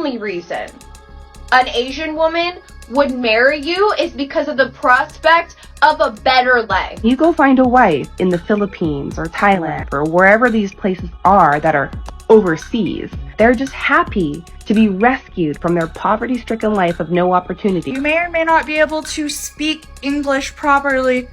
only reason an Asian woman would marry you is because of the prospect of a better life. You go find a wife in the Philippines or Thailand or wherever these places are that are overseas. They're just happy to be rescued from their poverty-stricken life of no opportunity. You may or may not be able to speak English properly.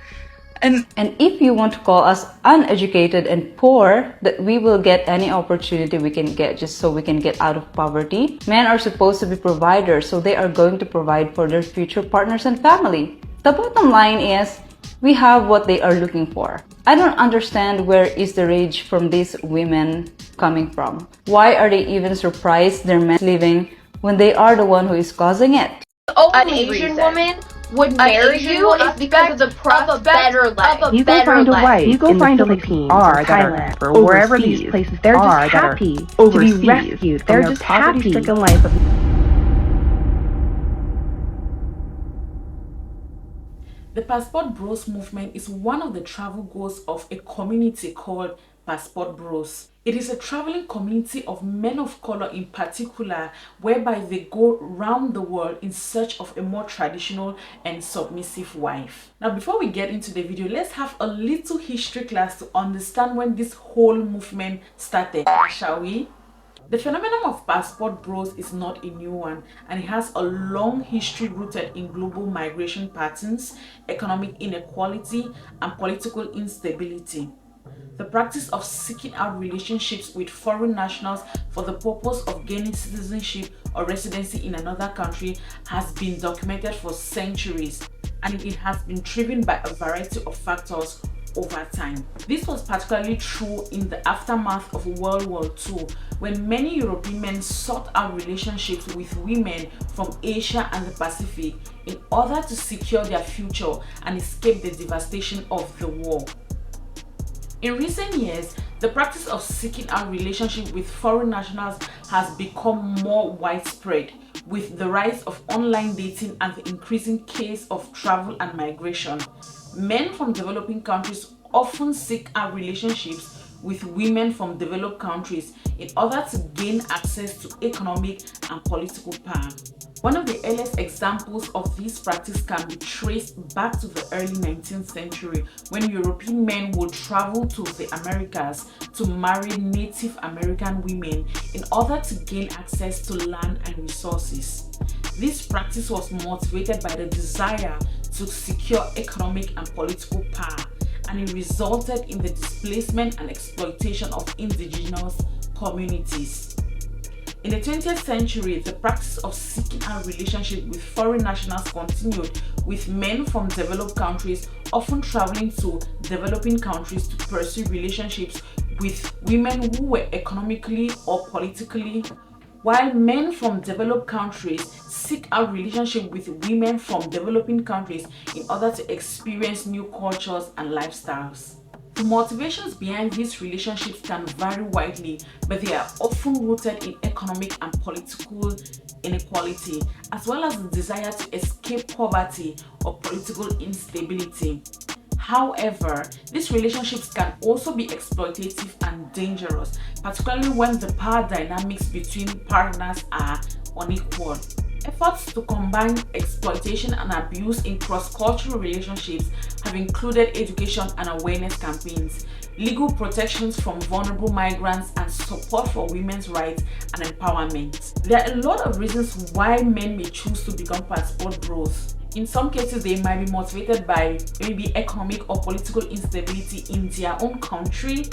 And if you want to call us uneducated and poor, that we will get any opportunity we can get just so we can get out of poverty. Men are supposed to be providers, so they are going to provide for their future partners and family. The bottom line is, we have what they are looking for. I don't understand where is the rage from these women coming from. Why are they even surprised their men leaving when they are the one who is causing it? An Asian woman would marry you is because of the prospect of a better life. You go find a wife. You go find a Philippines or Thailand or wherever these places they're just happy to be rescued. They're just poverty-stricken life of. The Passport Bros movement is one of the travel goals of a community called Passport Bros. It is a traveling community of men of color in particular, whereby they go round the world in search of a more traditional and submissive wife. Now, before we get into the video, let's have a little history class to understand when this whole movement started, shall we? The phenomenon of Passport Bros is not a new one, and it has a long history rooted in global migration patterns, economic inequality, and political instability. The practice of seeking out relationships with foreign nationals for the purpose of gaining citizenship or residency in another country has been documented for centuries, and it has been driven by a variety of factors over time. This was particularly true in the aftermath of World War II, when many European men sought out relationships with women from Asia and the Pacific in order to secure their future and escape the devastation of the war. In recent years, the practice of seeking out relationships with foreign nationals has become more widespread, with the rise of online dating and the increasing case of travel and migration. Men from developing countries often seek out relationships with women from developed countries in order to gain access to economic and political power. One of the earliest examples of this practice can be traced back to the early 19th century, when European men would travel to the Americas to marry Native American women in order to gain access to land and resources. This practice was motivated by the desire to secure economic and political power, and it resulted in the displacement and exploitation of indigenous communities. In the 20th century, the practice of seeking out relationships with foreign nationals continued, with men from developed countries often traveling to developing countries to pursue relationships with women who were economically or politically, while men from developed countries seek out relationships with women from developing countries in order to experience new cultures and lifestyles. The motivations behind these relationships can vary widely, but they are often rooted in economic and political inequality, as well as the desire to escape poverty or political instability. However, these relationships can also be exploitative and dangerous, particularly when the power dynamics between partners are unequal. Efforts to combine exploitation and abuse in cross-cultural relationships have included education and awareness campaigns, legal protections from vulnerable migrants, and support for women's rights and empowerment. There are a lot of reasons why men may choose to become passport bros. In some cases, they might be motivated by maybe economic or political instability in their own country,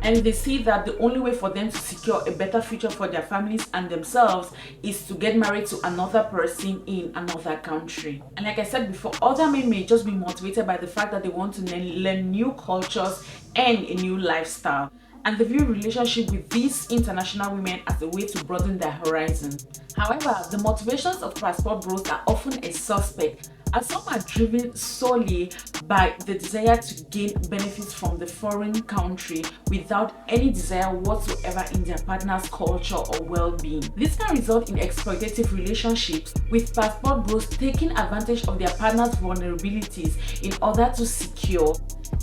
and they see that the only way for them to secure a better future for their families and themselves is to get married to another person in another country. And like I said before, other men may just be motivated by the fact that they want to learn new cultures and a new lifestyle, and they view relationship with these international women as a way to broaden their horizon. However, the motivations of passport bros are often a suspect, as some are driven solely by the desire to gain benefits from the foreign country without any desire whatsoever in their partner's culture or well-being. This can result in exploitative relationships, with passport bros taking advantage of their partner's vulnerabilities in order to secure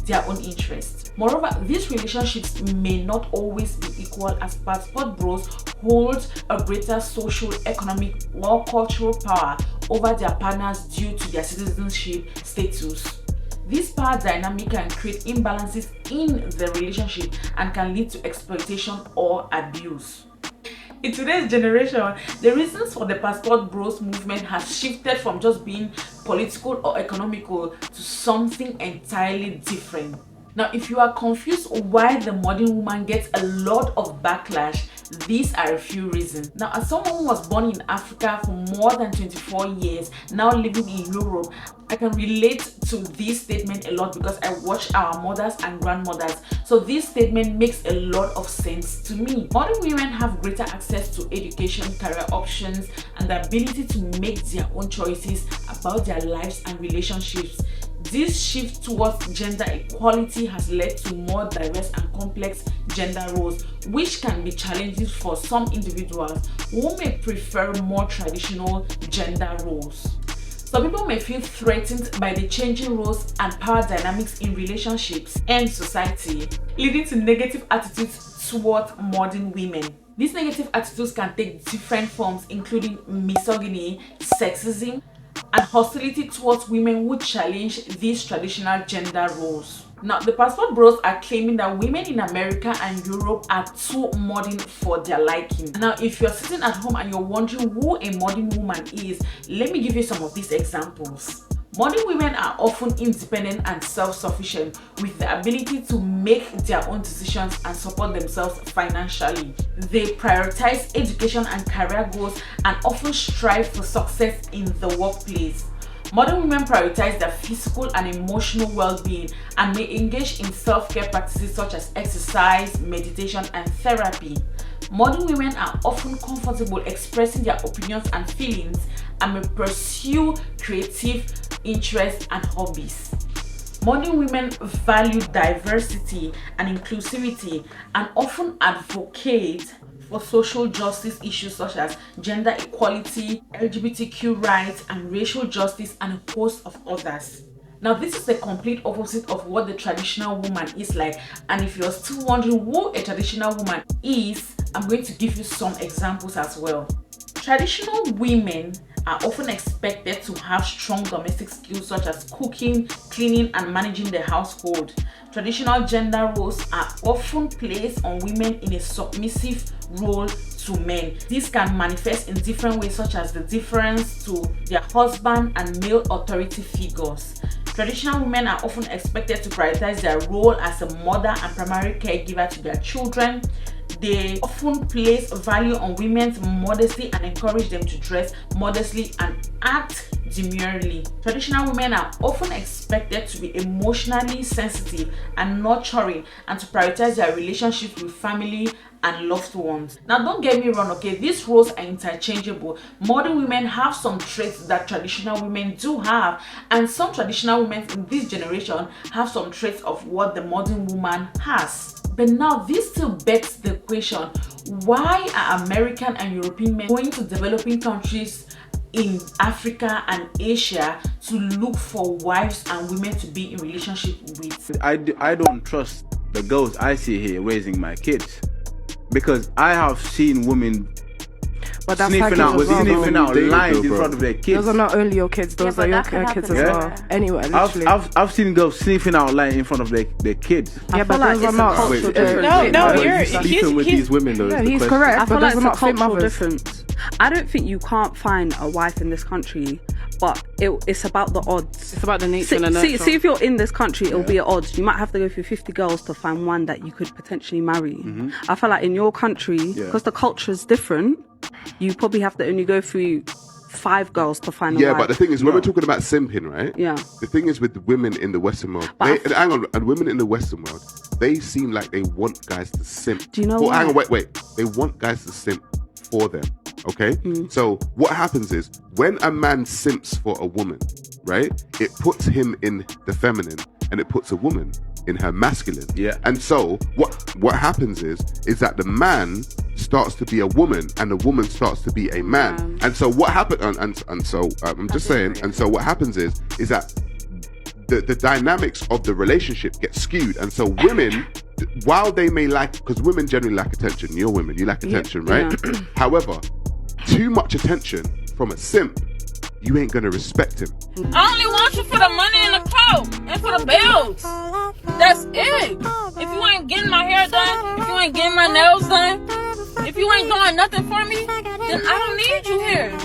their own interests. Moreover, these relationships may not always be equal, as passport bros hold a greater social, economic, or cultural power over their partners due to their citizenship status. This power dynamic can create imbalances in the relationship and can lead to exploitation or abuse. In today's generation, the reasons for the passport bros movement has shifted from just being political or economical to something entirely different. Now, if you are confused why the modern woman gets a lot of backlash, these are a few reasons. Now, as someone who was born in Africa for more than 24 years, now living in Europe, I can relate to this statement a lot because I watch our mothers and grandmothers. So this statement makes a lot of sense to me. Modern women have greater access to education, career options, and the ability to make their own choices about their lives and relationships. This shift towards gender equality has led to more diverse and complex gender roles, which can be challenging for some individuals who may prefer more traditional gender roles. Some people may feel threatened by the changing roles and power dynamics in relationships and society, leading to negative attitudes towards modern women. These negative attitudes can take different forms, including misogyny, sexism, and hostility towards women who challenge these traditional gender roles. Now, the passport bros are claiming that women in America and Europe are too modern for their liking. Now, if you're sitting at home and you're wondering who a modern woman is, let me give you some of these examples. Modern women are often independent and self-sufficient, with the ability to make their own decisions and support themselves financially. They prioritize education and career goals and often strive for success in the workplace. Modern women prioritize their physical and emotional well-being and may engage in self-care practices such as exercise, meditation, and therapy. Modern women are often comfortable expressing their opinions and feelings and may pursue creative interests and hobbies. Modern women value diversity and inclusivity and often advocate for social justice issues such as gender equality, LGBTQ rights, and racial justice, and a host of others. Now, this is the complete opposite of what the traditional woman is like, and if you're still wondering who a traditional woman is, I'm going to give you some examples as well. Traditional women are often expected to have strong domestic skills such as cooking, cleaning, and managing the household. Traditional gender roles are often placed on women in a submissive role to men. This can manifest in different ways, such as the difference to their husband and male authority figures. Traditional women are often expected to prioritize their role as a mother and primary caregiver to their children. They often place value on women's modesty and encourage them to dress modestly and act demurely. Traditional women are often expected to be emotionally sensitive and nurturing and to prioritize their relationships with family and loved ones. Now, don't get me wrong, okay, these roles are interchangeable. Modern women have some traits that traditional women do have, and some traditional women in this generation have some traits of what the modern woman has. But now this still begs the question, why are American and European men going to developing countries in Africa and Asia to look for wives and women to be in relationship with? I don't trust the girls I see here raising my kids, because I have seen women sniffing out lines in front of their kids. Those are not only your kids, those are your kids as well. Anyway, literally. I've seen girls sniffing out lines in front of their kids. Yeah, but those are not. You're sleeping with these women though. Yeah, he's correct. I feel But like those it's are a not fit cultural mothers. difference. I don't think you can't find a wife in this country, but it's about the odds. It's about the nature and the nurture. See if you're in this country, it'll be at odds. You might have to go through 50 girls to find one that you could potentially marry. I feel like in your country, because the culture is different, you probably have to only go through 5 girls to find a wife. Yeah, but the thing is, when we're talking about simping, right? Yeah. The thing is with women in the Western world, and women in the Western world, they seem like they want guys to simp. Do you know why? why? Hang on, wait. They want guys to simp for them. Okay? So what happens is, when a man simps for a woman, right? It puts him in the feminine and it puts a woman in her masculine. Yeah. And so what happens is that the man starts to be a woman and the woman starts to be a man. And so what happened, and so I'm just saying, and so what happens is that the dynamics of the relationship get skewed. And so women, while they may like, because women generally lack attention, you're women, you lack attention, right? However, too much attention from a simp, you ain't gonna respect him. I only want you for the money and the clothes and for the bills. That's it. If you ain't getting my hair done, if you ain't getting my nails done, if you ain't doing nothing for me, then I don't need you here.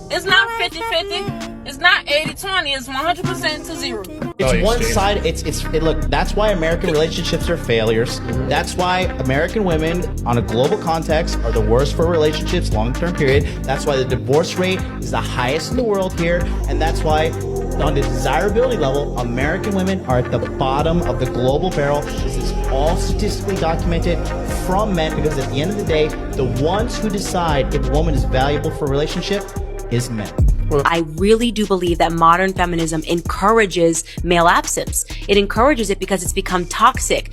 It's not 50-50. It's not 80-20. It's 100% to 0. It's one side. Look, that's why American relationships are failures. That's why American women on a global context are the worst for relationships, long-term period. That's why the divorce rate is the highest in the world here. And that's why on the desirability level, American women are at the bottom of the global barrel. This is all statistically documented from men, because at the end of the day, the ones who decide if a woman is valuable for a relationship is men. I really do believe that modern feminism encourages male absence. It encourages it because it's become toxic.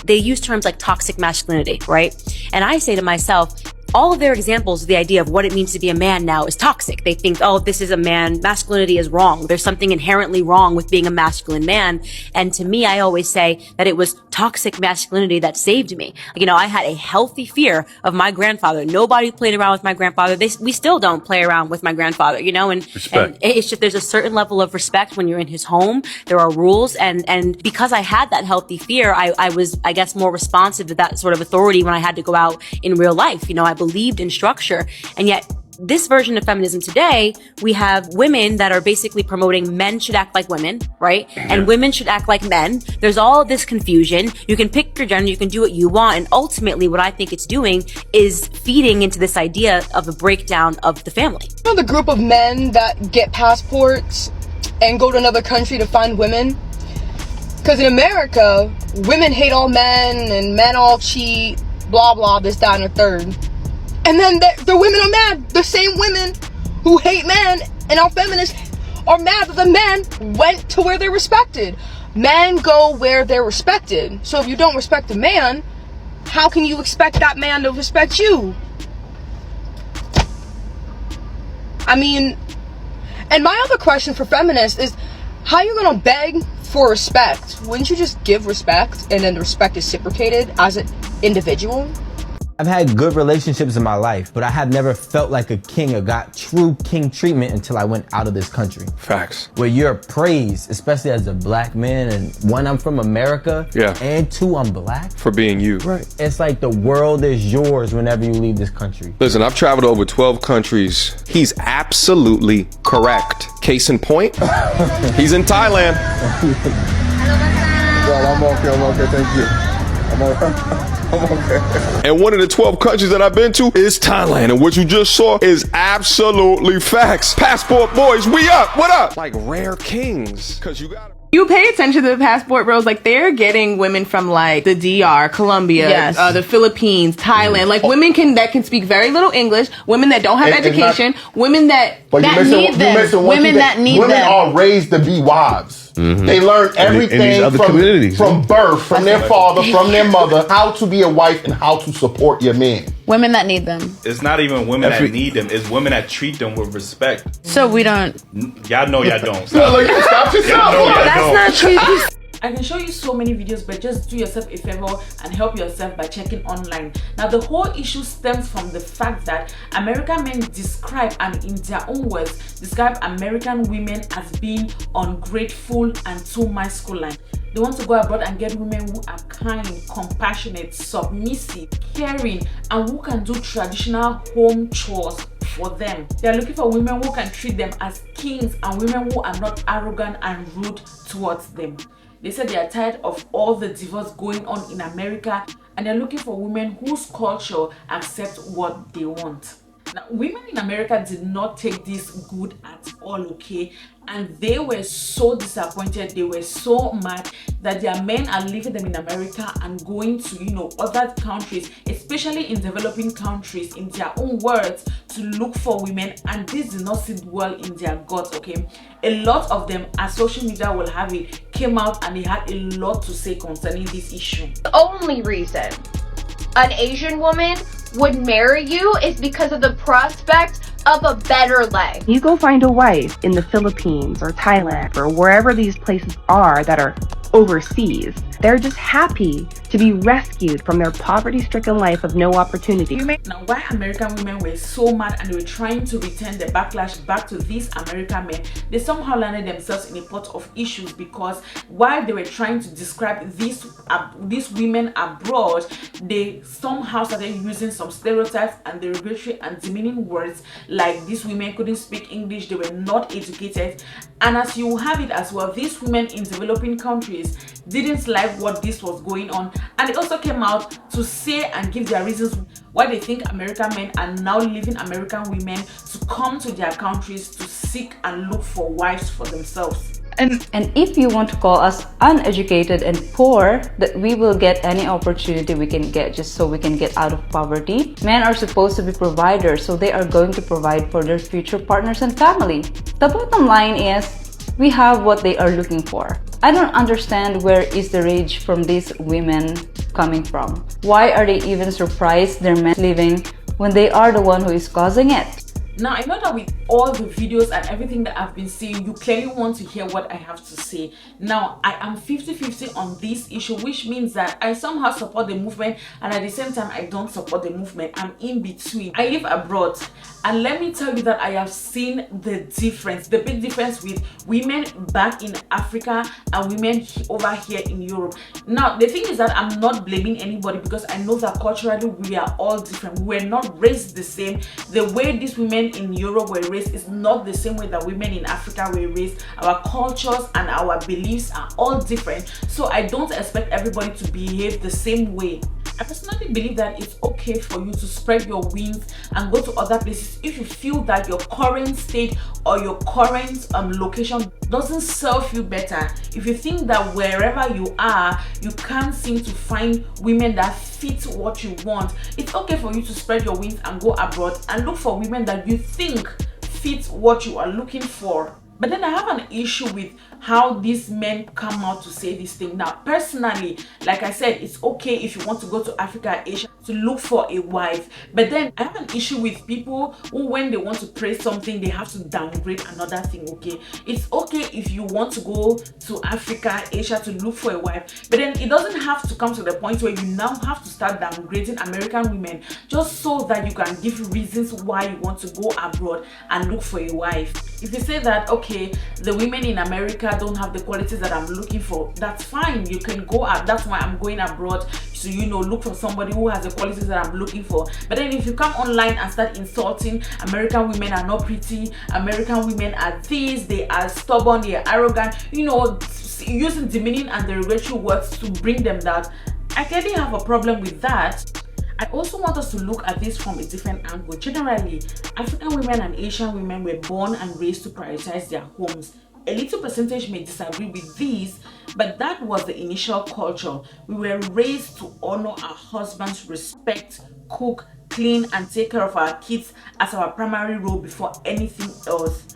They use terms like toxic masculinity, right? And I say to myself, all of their examples of the idea of what it means to be a man now is toxic. They think, oh, this is a man, masculinity is wrong. There's something inherently wrong with being a masculine man. And to me, I always say that it was toxic masculinity that saved me. You know, I had a healthy fear of my grandfather. Nobody played around with my grandfather. We still don't play around with my grandfather, you know, and it's just, there's a certain level of respect when you're in his home. There are rules. And because I had that healthy fear, I was, I guess, more responsive to that sort of authority when I had to go out in real life. You know, I believed in structure. And yet this version of feminism today, we have women that are basically promoting men should act like women, right? And women should act like men. There's all this confusion. You can pick your gender, you can do what you want. And ultimately what I think it's doing is feeding into this idea of a breakdown of the family. You know, the group of men that get passports and go to another country to find women? Because in America, women hate all men and men all cheat, blah, blah, this, that, and a third. And then the women are mad. The same women who hate men and are feminists are mad that the men went to where they're respected. Men go where they're respected. So if you don't respect a man, how can you expect that man to respect you? I mean, and my other question for feminists is, how are you going to beg for respect? Wouldn't you just give respect and then the respect is reciprocated as an individual? I've had good relationships in my life, but I have never felt like a king or got true king treatment until I went out of this country. Facts. Where you're praised, especially as a black man, and one, I'm from America, and two, I'm black. For being you. Right. It's like the world is yours whenever you leave this country. Listen, I've traveled over 12 countries. He's absolutely correct. Case in point, he's in Thailand. I'm okay, thank you. I'm okay. And one of the 12 countries that I've been to is Thailand. And what you just saw is absolutely facts. Passport boys, we up. What up? Like rare kings. Cause you pay attention to the passport bros, like they're getting women from like the DR, Colombia, the Philippines, Thailand, like women that can speak very little English, women that don't have education, women that need them, women that need them. Women are raised to be wives. They learn everything from birth, from their father, from their mother, how to be a wife and how to support your man. Women that need them. It's not even women that need them. It's women that treat them with respect. So we don't. Y'all know y'all don't. Stop yourself. That's not true. I can show you so many videos, but just do yourself a favor and help yourself by checking online. Now, the whole issue stems from the fact that American men describe, and in their own words, describe American women as being ungrateful and too masculine. They want to go abroad and get women who are kind, compassionate, submissive, caring, and who can do traditional home chores for them. They are looking for women who can treat them as kings and women who are not arrogant and rude towards them. They said they are tired of all the divorce going on in America, and they're looking for women whose culture accepts what they want. Now, women in America did not take this good at all, okay? And they were so disappointed, they were so mad that their men are leaving them in America and going to, other countries, especially especially in developing countries, in their own words, to look for women, and this did not sit well in their guts, okay? A lot of them, as social media will have it, came out and they had a lot to say concerning this issue. The only reason an Asian woman would marry you is because of the prospect of a better life. You go find a wife in the Philippines or Thailand or wherever these places are that are overseas. They're just happy to be rescued from their poverty-stricken life of no opportunity. Now, why American women were so mad and they were trying to return the backlash back to these American men, they somehow landed themselves in a pot of issues, because while they were trying to describe these women abroad, they somehow started using some stereotypes and derogatory and demeaning words, like these women couldn't speak English, they were not educated. And as you have it as well, these women in developing countries didn't like what this was going on, and they also came out to say and give their reasons why they think American men are now leaving American women to come to their countries to seek and look for wives for themselves. And if you want to call us uneducated and poor, that we will get any opportunity we can get just so we can get out of poverty. Men are supposed to be providers, so they are going to provide for their future partners and family. The bottom line is, we have what they are looking for. I don't understand where is the rage from these women coming from. Why are they even surprised their men leaving when they are the one who is causing it? Now, I know that with all the videos and everything that I've been seeing, you clearly want to hear what I have to say. Now, I am 50-50 on this issue, which means that I somehow support the movement, and at the same time, I don't support the movement. I'm in between. I live abroad, and let me tell you that I have seen the difference, the big difference with women back in Africa and women over here in Europe. Now, the thing is that I'm not blaming anybody, because I know that culturally we are all different. We're not raised the same. The way these women in Europe were raised is not the same way that women in Africa were raised. Our cultures and our beliefs are all different, so I don't expect everybody to behave the same way. I personally believe that it's okay for you to spread your wings and go to other places if you feel that your current state or your current location doesn't serve you better. If you think that wherever you are, you can't seem to find women that fit what you want, it's okay for you to spread your wings and go abroad and look for women that you think fit what you are looking for. But then I have an issue with how these men come out to say this thing. Now, personally, like I said, it's okay if you want to go to Africa, Asia to look for a wife. But then I have an issue with people who, when they want to praise something, they have to downgrade another thing, okay? It's okay if you want to go to Africa, Asia to look for a wife, but then it doesn't have to come to the point where you now have to start downgrading American women just so that you can give reasons why you want to go abroad and look for a wife. If you say that, okay, the women in America don't have the qualities that I'm looking for, that's fine. You can go out. That's why I'm going abroad, so you know, look for somebody who has the qualities that I'm looking for. But then if you come online and start insulting American women are not pretty, American women are this, they are stubborn, they are arrogant, you know, using demeaning and derogatory words to bring them down, I clearly have a problem with that. I also want us to look at this from a different angle. Generally, African women and Asian women were born and raised to prioritize their homes. A little percentage may disagree with these, but that was the initial culture. We were raised to honor our husbands, respect, cook, clean, and take care of our kids as our primary role before anything else.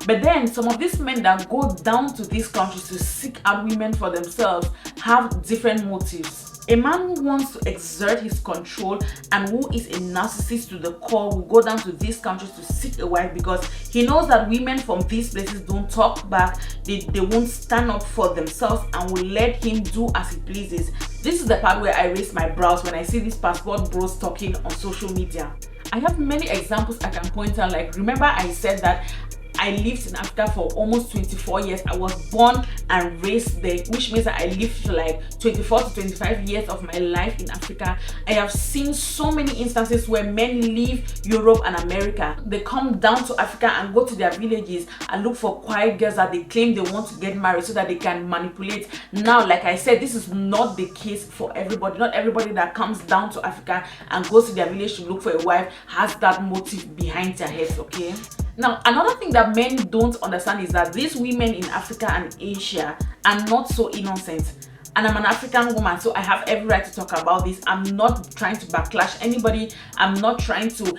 But then some of these men that go down to these countries to seek out women for themselves have different motives. A man who wants to exert his control and who is a narcissist to the core will go down to these countries to seek a wife because he knows that women from these places don't talk back, they won't stand up for themselves and will let him do as he pleases. This is the part where I raise my brows when I see these passport bros talking on social media. I have many examples I can point out. Like, remember I said that I lived in Africa for almost 24 years. I was born and raised there, which means that I lived like 24 to 25 years of my life in Africa. I have seen so many instances where men leave Europe and America. They come down to Africa and go to their villages and look for quiet girls that they claim they want to get married so that they can manipulate. Now, like I said, this is not the case for everybody. Not everybody that comes down to Africa and goes to their village to look for a wife has that motive behind their heads, okay? Now, another thing that men don't understand is that these women in Africa and Asia are not so innocent. and I'm an African woman, so I have every right to talk about this. I'm not trying to backlash anybody. I'm not trying to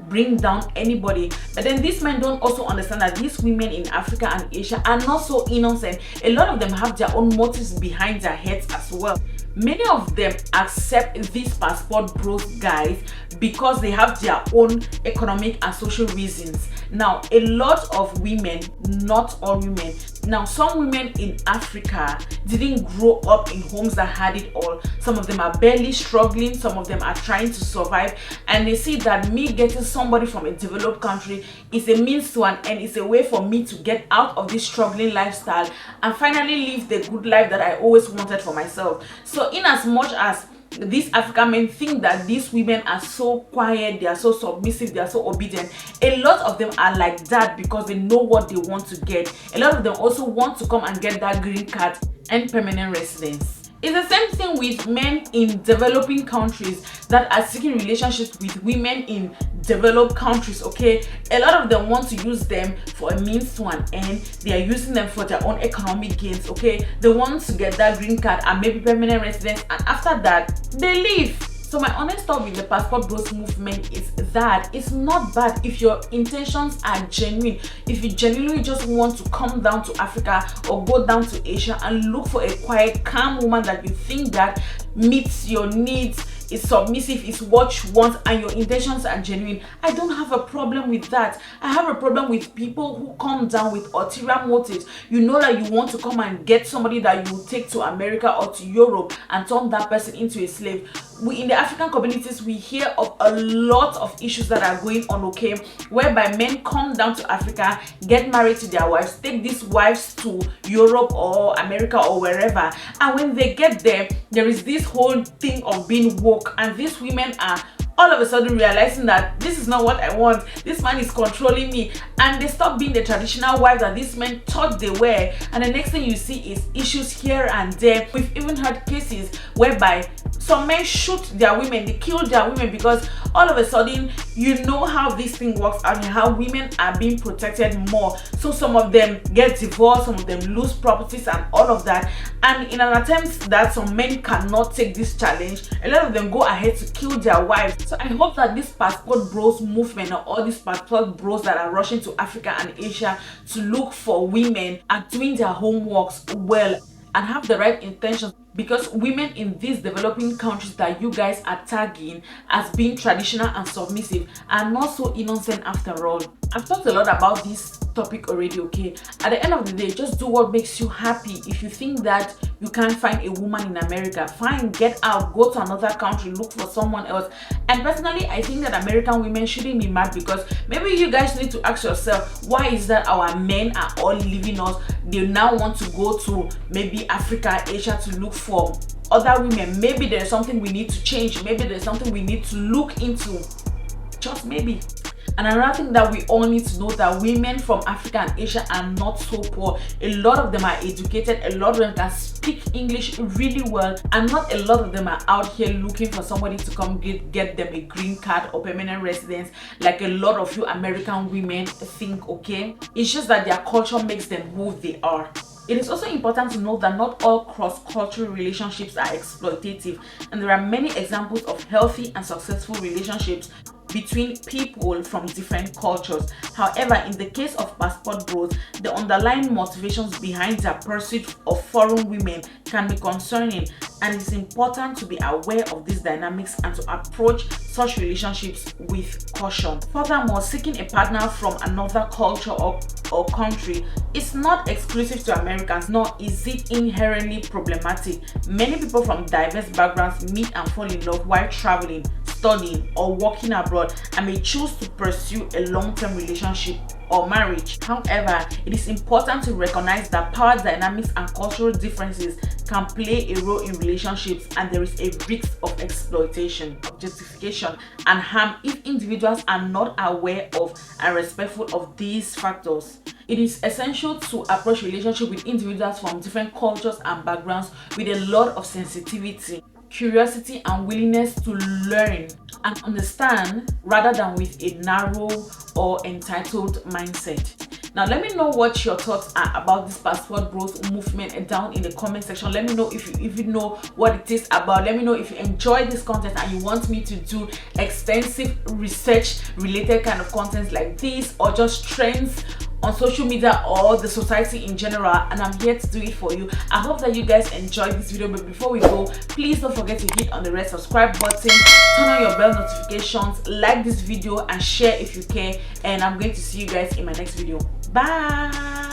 bring down anybody. But then these men don't also understand that these women in Africa and Asia are not so innocent. A lot of them have their own motives behind their heads as well. Many of them accept these passport bros guys because they have their own economic and social reasons. Now, a lot of women, not all women, now some women in Africa didn't grow up in homes that had it all. Some of them are barely struggling, some of them are trying to survive, and they see that me getting somebody from a developed country is a means to an end. It's a way for me to get out of this struggling lifestyle and finally live the good life that I always wanted for myself. So in as much as these African men think that these women are so quiet, they are so submissive, they are so obedient, a lot of them are like that because they know what they want to get. A lot of them also want to come and get that green card and permanent residence. It's the same thing with men in developing countries that are seeking relationships with women in developed countries, okay? A lot of them want to use them for a means to an end. They are using them for their own economic gains, okay? They want to get that green card and maybe permanent residence, and after that, they leave. So my honest thought with the passport bros movement is that it's not bad if your intentions are genuine. If you genuinely just want to come down to Africa or go down to Asia and look for a quiet, calm woman that you think that meets your needs, is submissive, is what you want, and your intentions are genuine, I don't have a problem with that. I have a problem with people who come down with ulterior motives. You know that you want to come and get somebody that you will take to America or to Europe and turn that person into a slave. We in the African communities, we hear of a lot of issues that are going on, okay, whereby men come down to Africa, get married to their wives, take these wives to Europe or America or wherever, and when they get there, there is this whole thing of being woke, and these women are all of a sudden realizing that this is not what I want, this man is controlling me, and they stop being the traditional wives that these men thought they were, and the next thing you see is issues here and there. We've even heard cases whereby some men shoot their women, they kill their women because all of a sudden you know how this thing works out and how women are being protected more. So some of them get divorced, some of them lose properties and all of that, and in an attempt that some men cannot take this challenge, a lot of them go ahead to kill their wives. So I hope that this passport bros movement, or all these passport bros that are rushing to Africa and Asia to look for women, are doing their homeworks well and have the right intentions, because women in these developing countries that you guys are tagging as being traditional and submissive are not so innocent after all. I've talked a lot about this topic already, okay? At the end of the day, just do what makes you happy. If you think that you can't find a woman in America, fine, get out, go to another country, look for someone else. And personally, I think that American women shouldn't be mad, because maybe you guys need to ask yourself, why is that our men are all leaving us? They now want to go to maybe Africa, Asia to look for other women. Maybe there's something we need to change. Maybe there's something we need to look into. Just maybe. And another thing that we all need to know, that women from Africa and Asia are not so poor. A lot of them are educated, a lot of them can speak English really well, and not a lot of them are out here looking for somebody to come get them a green card or permanent residence like a lot of you American women think, okay? It's just that their culture makes them who they are. It is also important to note that not all cross-cultural relationships are exploitative, and there are many examples of healthy and successful relationships between people from different cultures. However, in the case of passport bros, the underlying motivations behind their pursuit of foreign women can be concerning, and it's important to be aware of these dynamics and to approach such relationships with caution. Furthermore, seeking a partner from another culture or country is not exclusive to Americans, nor is it inherently problematic. Many people from diverse backgrounds meet and fall in love while traveling, studying, or working abroad, and may choose to pursue a long-term relationship or marriage. However, it is important to recognize that power dynamics and cultural differences can play a role in relationships, and there is a risk of exploitation, objectification, and harm if individuals are not aware of and respectful of these factors. It is essential to approach relationships with individuals from different cultures and backgrounds with a lot of sensitivity, curiosity, and willingness to learn and understand, rather than with a narrow or entitled mindset. Now let me know what your thoughts are about this passport bros movement down in the comment section. Let me know if you know what it is about. Let me know if you enjoy this content and you want me to do extensive research related kind of content like this, or just trends on social media or the society in general, and I'm here to do it for you. I hope that you guys enjoyed this video, but before we go, please don't forget to hit on the red subscribe button, turn on your bell notifications, like this video and share if you can, and I'm going to see you guys in my next video. Bye.